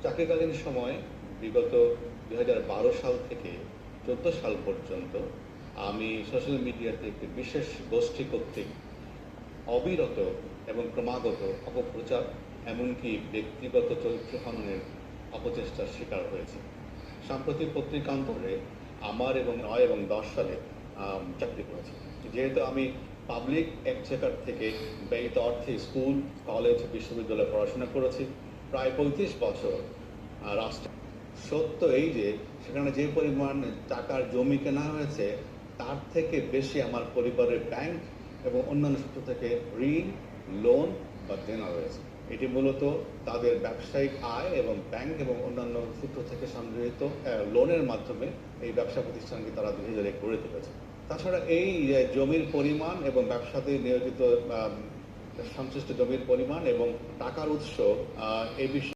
চাকরিকালীন সময় বিগত ২০১২ সাল থেকে ১৪ সাল পর্যন্ত আমি সোশ্যাল মিডিয়াতে একটি বিশেষ গোষ্ঠী কর্তৃক অবিরত এবং ক্রমাগত অপপ্রচার এমনকি ব্যক্তিগত চরিত্র হননের অপচেষ্টার শিকার হয়েছে। সাম্প্রতিক পত্রিকান্তরে আমার এবং ৯ এবং ১০ সালে চাকরি করেছি। যেহেতু আমি পাবলিক এক্সচেকার থেকে ব্যয়িত অর্থে স্কুল, কলেজ, বিশ্ববিদ্যালয়ে পড়াশোনা করেছি, প্রায় ৩৫ বছর রাষ্ট্র। সত্য এই যে সেখানে যে পরিমাণ টাকার জমি কেনা হয়েছে তার থেকে বেশি আমার পরিবারের ব্যাংক এবং অন্যান্য সূত্র থেকে ঋণ, লোন বা দেনা রয়েছে। এটি মূলত তাদের ব্যবসায়িক আয় এবং ব্যাংক এবং অন্যান্য সূত্র থেকে সংগৃহীত লোনের মাধ্যমে এই ব্যবসা প্রতিষ্ঠানকে তারা ধীরে ধীরে গড়ে তুলেছে। তাছাড়া এই জমির পরিমাণ এবং ব্যবসাতে নিয়োজিত সংশ্লিষ্ট জমির পরিমাণ এবং টাকার উৎস এই বিষয়ে